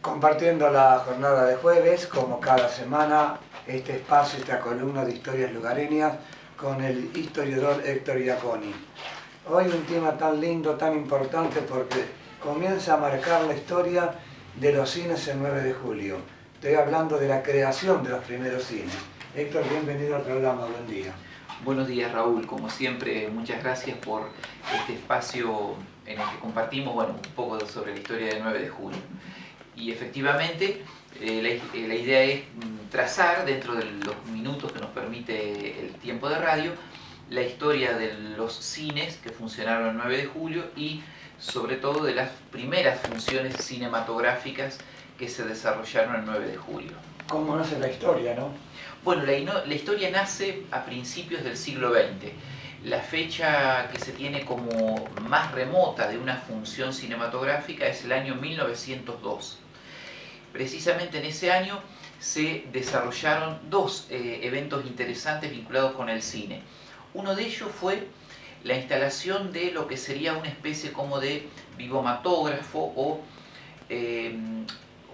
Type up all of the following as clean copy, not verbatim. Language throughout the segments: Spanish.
Compartiendo la jornada de jueves, como cada semana, este espacio, esta columna de historias lugareñas con el historiador Héctor Iaconi. Hoy un tema tan lindo, tan importante, porque comienza a marcar la historia de los cines el 9 de julio. Estoy hablando de la creación de los primeros cines. Héctor, bienvenido al programa, buen día. Buenos días, Raúl. Como siempre, muchas gracias por este espacio en el que compartimos un poco sobre la historia del 9 de julio. Y efectivamente, la idea es trazar, dentro de los minutos que nos permite el tiempo de radio, la historia de los cines que funcionaron el 9 de julio y sobre todo de las primeras funciones cinematográficas que se desarrollaron el 9 de julio. ¿Cómo nace la historia, no? Bueno, la historia nace a principios del siglo XX. La fecha que se tiene como más remota de una función cinematográfica es el año 1902. Precisamente en ese año se desarrollaron dos eventos interesantes vinculados con el cine. Uno de ellos fue la instalación de lo que sería una especie como de vigomatógrafo o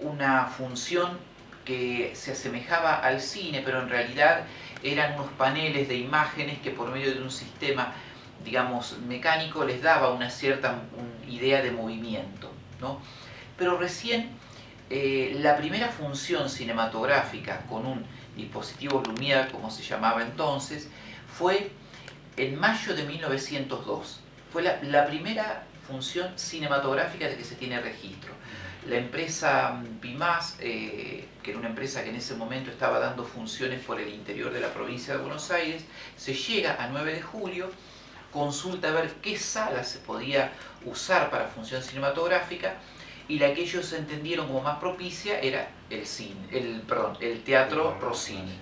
una función que se asemejaba al cine, pero en realidad eran unos paneles de imágenes que por medio de un sistema, digamos, mecánico les daba una cierta idea de movimiento, ¿no? Pero recién la primera función cinematográfica con un dispositivo Lumière, como se llamaba entonces, fue en mayo de 1902. Fue la primera función cinematográfica de que se tiene registro. La empresa PIMAS, que era una empresa que en ese momento estaba dando funciones por el interior de la provincia de Buenos Aires, se llega a 9 de julio, consulta a ver qué sala se podía usar para función cinematográfica, y la que ellos entendieron como más propicia era el Teatro Rossini.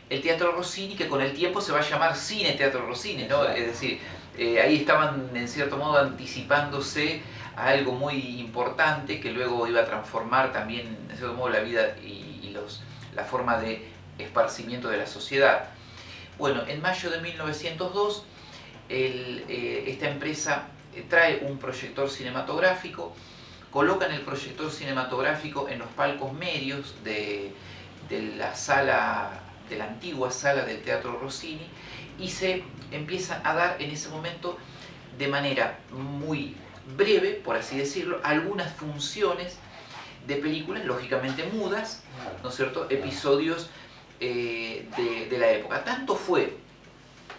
El Teatro Rossini, que con el tiempo se va a llamar Cine Teatro Rossini, ¿no? Es decir, ahí estaban en cierto modo anticipándose a algo muy importante que luego iba a transformar también en cierto modo la vida y la forma de esparcimiento de la sociedad. Bueno, en mayo de 1902 esta empresa trae un proyector cinematográfico, colocan el proyector cinematográfico en los palcos medios de la sala, de la antigua sala del Teatro Rossini, y se empiezan a dar en ese momento de manera muy breve, por así decirlo, algunas funciones de películas, lógicamente mudas, ¿no es cierto?, episodios de la época. Tanto fue,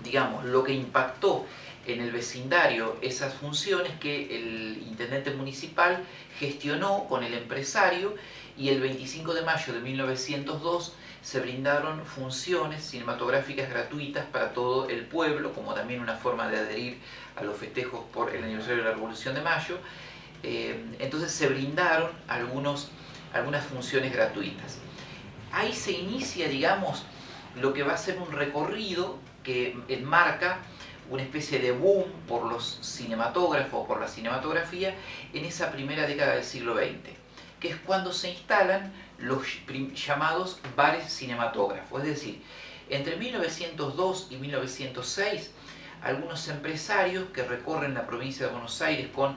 digamos, lo que impactó en el vecindario esas funciones que el intendente municipal gestionó con el empresario, y el 25 de mayo de 1902 se brindaron funciones cinematográficas gratuitas para todo el pueblo, como también una forma de adherir a los festejos por el aniversario de la Revolución de Mayo. Entonces se brindaron algunas funciones gratuitas. Ahí se inicia, digamos, lo que va a ser un recorrido que enmarca una especie de boom por los cinematógrafos, por la cinematografía, en esa primera década del siglo XX, que es cuando se instalan los llamados bares cinematógrafos. Es decir, entre 1902 y 1906, algunos empresarios que recorren la provincia de Buenos Aires con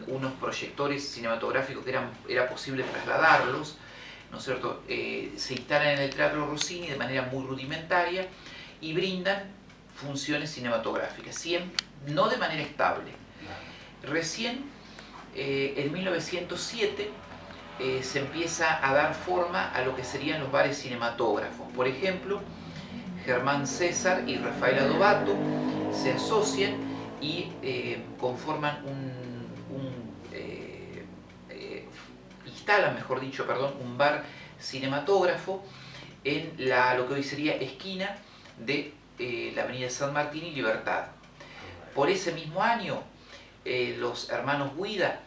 unos proyectores cinematográficos que era posible trasladarlos, ¿no es cierto?, se instalan en el Teatro Rossini de manera muy rudimentaria y brindan funciones cinematográficas, no de manera estable. Recién, en 1907, se empieza a dar forma a lo que serían los bares cinematógrafos. Por ejemplo, Germán César y Rafael Adobato se asocian y conforman instalan, mejor dicho, un bar cinematógrafo en lo que hoy sería esquina de la avenida San Martín y Libertad. Por ese mismo año, los hermanos Guida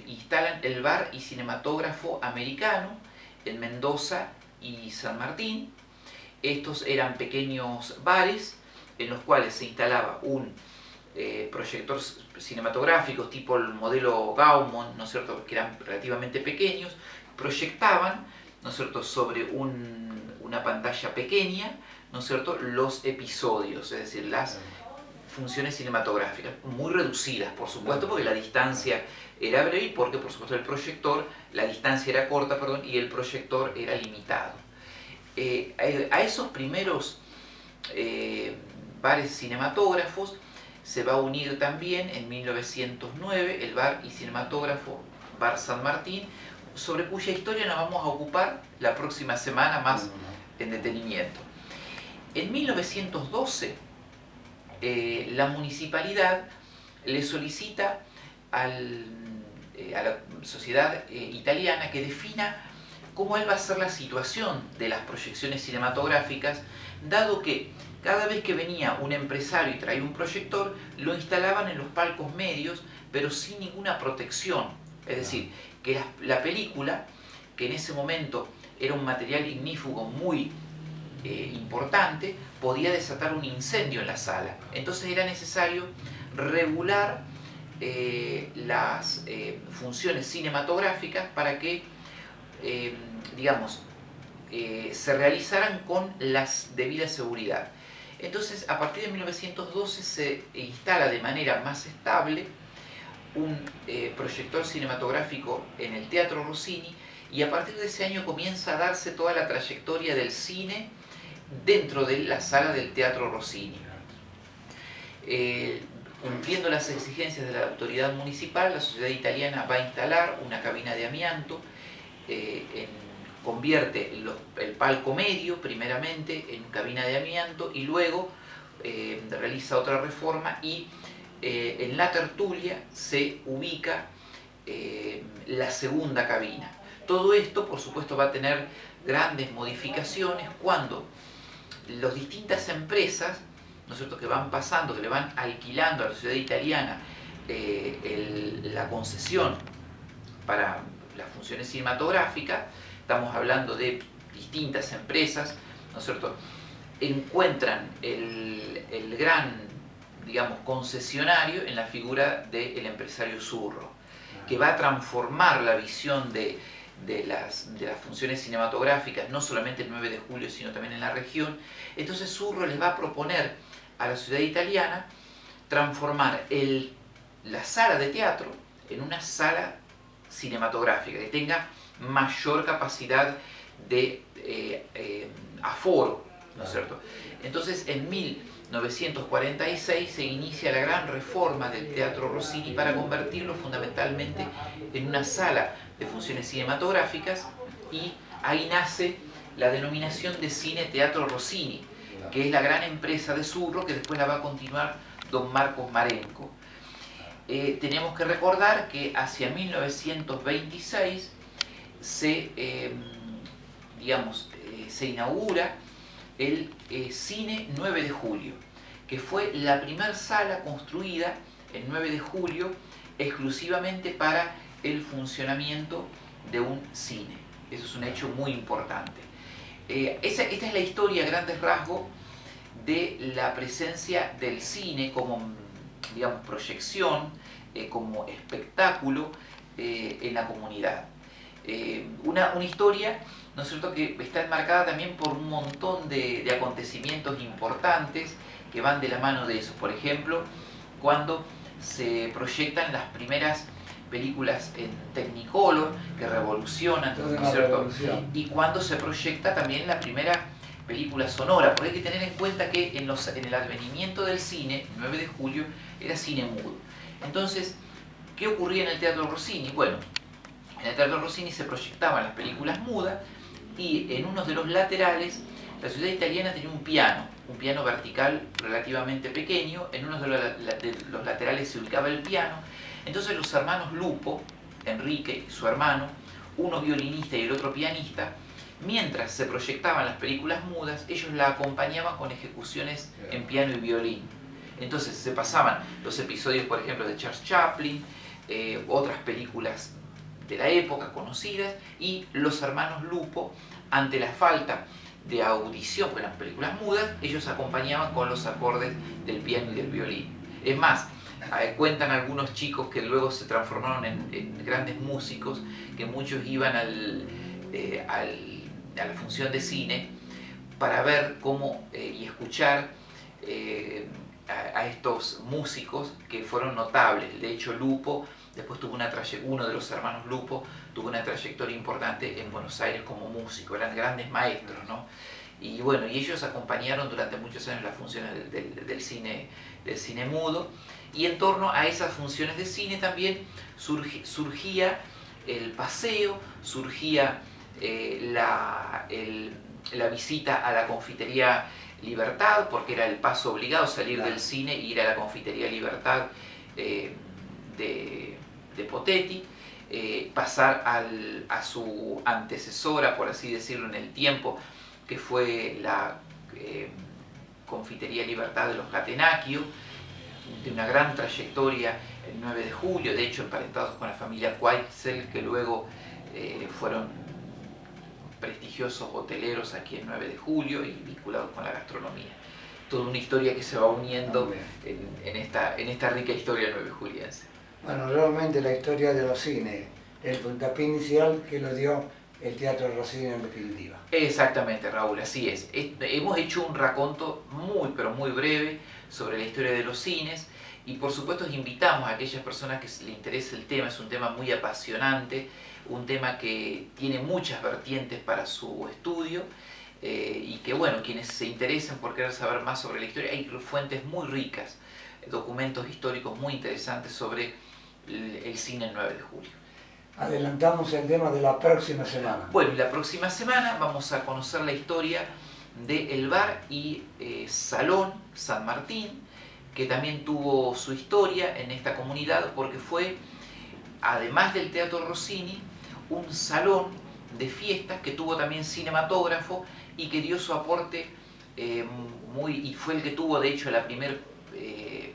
instalan el bar y cinematógrafo americano en Mendoza y San Martín. Estos eran pequeños bares en los cuales se instalaba un proyector cinematográfico tipo el modelo Gaumont, ¿no es cierto?, que eran relativamente pequeños, proyectaban, ¿no es cierto?, sobre una pantalla pequeña, ¿no es cierto?, los episodios, es decir, las funciones cinematográficas, muy reducidas, por supuesto, porque la distancia era breve porque por supuesto la distancia era corta, y el proyector era limitado. A esos primeros bares cinematógrafos se va a unir también en 1909 el bar y cinematógrafo Bar San Martín, sobre cuya historia nos vamos a ocupar la próxima semana más en detenimiento. En 1912 la municipalidad le solicita a la sociedad italiana que defina cómo él va a ser la situación de las proyecciones cinematográficas, dado que cada vez que venía un empresario y traía un proyector, lo instalaban en los palcos medios, pero sin ninguna protección. Es decir, que la película, que en ese momento era un material ignífugo muy importante, podía desatar un incendio en la sala. Entonces era necesario regular las funciones cinematográficas para que, se realizaran con la debida seguridad. Entonces, a partir de 1912 se instala de manera más estable un proyector cinematográfico en el Teatro Rossini, y a partir de ese año comienza a darse toda la trayectoria del cine dentro de la sala del Teatro Rossini. Cumpliendo las exigencias de la autoridad municipal, la sociedad italiana va a instalar una cabina de amianto, convierte el palco medio primeramente en cabina de amianto, y luego realiza otra reforma, y en la tertulia se ubica la segunda cabina. Todo esto, por supuesto, va a tener grandes modificaciones cuando las distintas empresas, ¿no es cierto?, que van pasando, que le van alquilando a la sociedad italiana la concesión para las funciones cinematográficas. Estamos hablando de distintas empresas, ¿no es cierto?, encuentran el gran, concesionario en la figura del empresario Zurro, que va a transformar la visión de las funciones cinematográficas, no solamente el 9 de julio, sino también en la región. Entonces Zurro les va a proponer a la sociedad italiana transformar la sala de teatro en una sala cinematográfica, que tenga mayor capacidad de aforo, ¿no es cierto? Entonces, en 1946 se inicia la gran reforma del Teatro Rossini para convertirlo fundamentalmente en una sala de funciones cinematográficas, y ahí nace la denominación de Cine Teatro Rossini, que es la gran empresa de Zurro, que después la va a continuar don Marcos Marenco. Tenemos que recordar que hacia 1926 se inaugura el Cine 9 de Julio, que fue la primera sala construida en 9 de Julio exclusivamente para el funcionamiento de un cine. Eso es un hecho muy importante. Esta es la historia a grandes rasgos de la presencia del cine como, proyección, como espectáculo en la comunidad. Una historia, ¿no es cierto?, que está enmarcada también por un montón de acontecimientos importantes que van de la mano de eso. Por ejemplo, cuando se proyectan las primeras películas en Technicolor, que revolucionan, ¿no es cierto?, y cuando se proyecta también la primera película sonora, porque hay que tener en cuenta que en el advenimiento del cine, 9 de julio, era cine mudo. Entonces, ¿qué ocurría en el Teatro Rossini? Bueno, en el Teatro Rossini se proyectaban las películas mudas, y en uno de los laterales la sociedad italiana tenía un piano vertical relativamente pequeño. En uno de los laterales se ubicaba el piano. Entonces los hermanos Lupo, Enrique y su hermano, uno violinista y el otro pianista, mientras se proyectaban las películas mudas, ellos la acompañaban con ejecuciones en piano y violín. Entonces se pasaban los episodios, por ejemplo, de Charles Chaplin, otras películas de la época conocidas, y los hermanos Lupo, ante la falta de audición, porque eran películas mudas, ellos acompañaban con los acordes del piano y del violín. Es más, cuentan algunos chicos que luego se transformaron en grandes músicos, que muchos iban a la función de cine para ver cómo y escuchar a estos músicos que fueron notables. De hecho, Lupo Después tuvo uno de los hermanos Lupo tuvo una trayectoria importante en Buenos Aires como músico, eran grandes maestros, ¿no? Y bueno, y ellos acompañaron durante muchos años las funciones del cine mudo, y en torno a esas funciones de cine también surgía el paseo, surgía la visita a la confitería Libertad, porque era el paso obligado, salir del cine e ir a la confitería Libertad de Potetti, pasar a su antecesora, por así decirlo, en el tiempo, que fue la confitería Libertad de los Catenacchio, de una gran trayectoria, el 9 de julio, de hecho emparentados con la familia Queitzel, que luego fueron prestigiosos hoteleros aquí en 9 de julio y vinculados con la gastronomía. Toda una historia que se va uniendo en esta rica historia 9 juliense. Bueno, realmente la historia de los cines, el puntapié inicial que lo dio el Teatro Rossini en definitiva. Exactamente, Raúl, así es. Hemos hecho un raconto muy, pero muy breve sobre la historia de los cines, y por supuesto invitamos a aquellas personas que les interese el tema. Es un tema muy apasionante, un tema que tiene muchas vertientes para su estudio, y que bueno, quienes se interesen por querer saber más sobre la historia, hay fuentes muy ricas, documentos históricos muy interesantes sobre el cine el 9 de julio. Adelantamos el tema de la próxima semana. Bueno, y la próxima semana vamos a conocer la historia del bar y salón San Martín, que también tuvo su historia en esta comunidad, porque fue, además del Teatro Rossini, un salón de fiestas que tuvo también cinematógrafo y que dio su aporte y fue el que tuvo de hecho la primera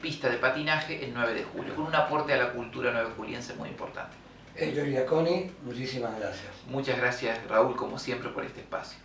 pista de patinaje el 9 de julio, con un aporte a la cultura 9 juliense muy importante. Ettore Iaconi, muchísimas gracias. Muchas gracias, Raúl, como siempre, por este espacio.